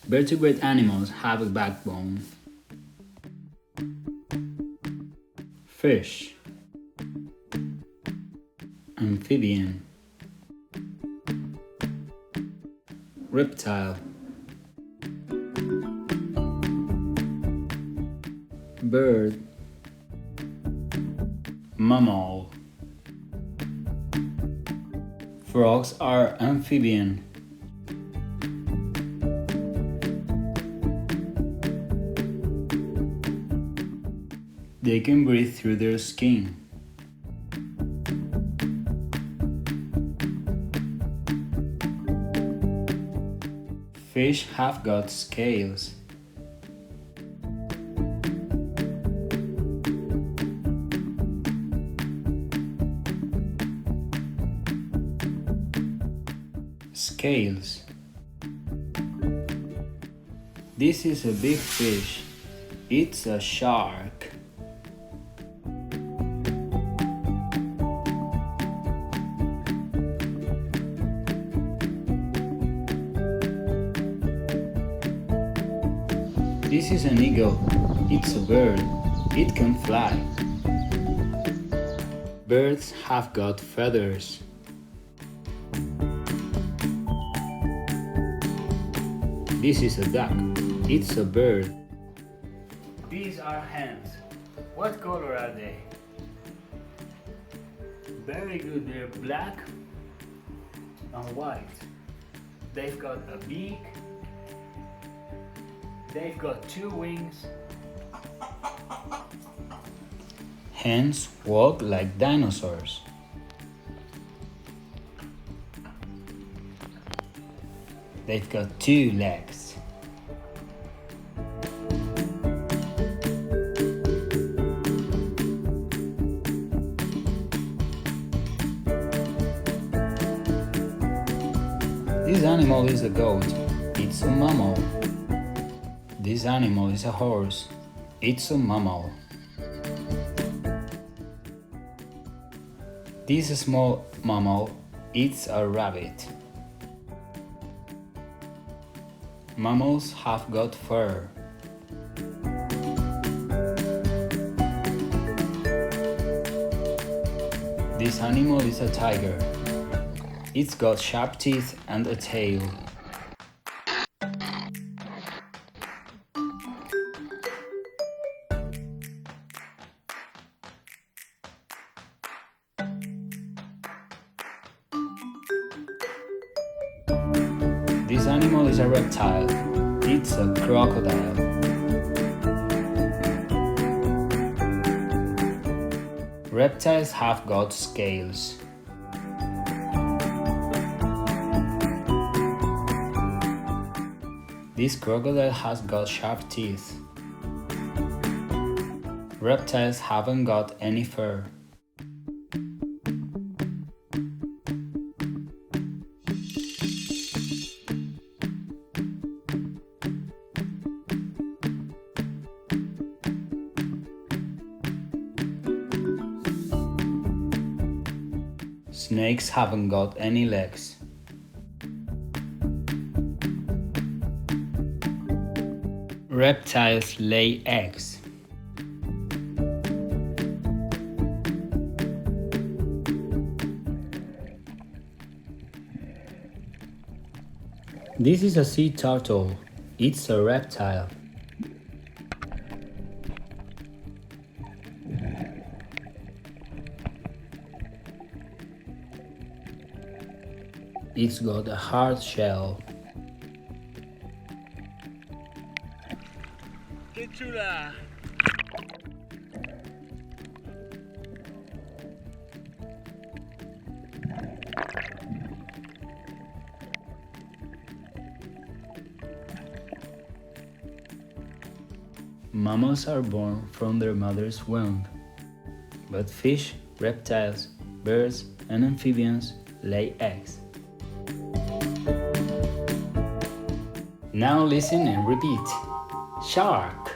Vertebrate animals have a backbone. Fish. Amphibian. Reptile. Bird. Mammal. Frogs are amphibian. They can breathe through their skin. Fish have got scales. Scales. This is a big fish. It's a shark. This is an eagle. It's a bird. It can fly. Birds have got feathers. This is a duck. It's a bird. These are hens. What color are they? Very good, they're black and white. They've got a beak. They've got 2 wings. Hens walk like dinosaurs. They've got 2 legs. This animal is a goat. It's a mammal. This animal is a horse. It's a mammal. This small mammal, it's a rabbit. Mammals have got fur. This animal is a tiger. It's got sharp teeth and a tail. This animal is a reptile. It's a crocodile. Reptiles have got scales. This crocodile has got sharp teeth. Reptiles haven't got any fur. Snakes haven't got any legs. Reptiles lay eggs. This is a sea turtle. It's a reptile. It's got a hard shell. ¡Qué chula! Mammals are born from their mother's womb, but fish, reptiles, birds, and amphibians lay eggs. Now listen and repeat. Shark,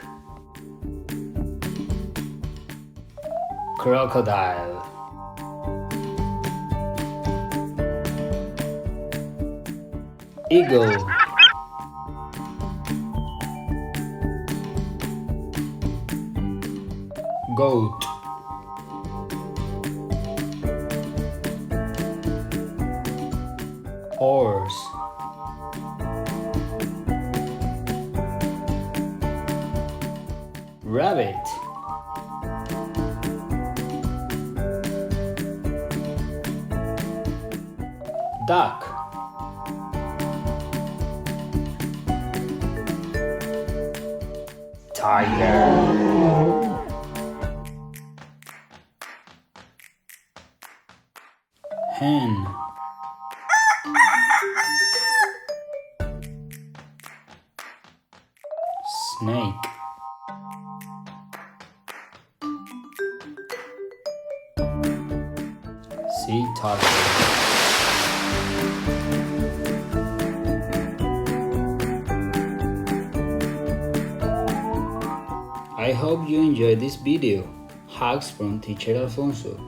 crocodile, eagle, Goat. Horse. Rabbit. Duck. Tiger. Hen. Snake. Sea turtle. I hope you enjoyed this video. Hugs from Teacher Alfonso.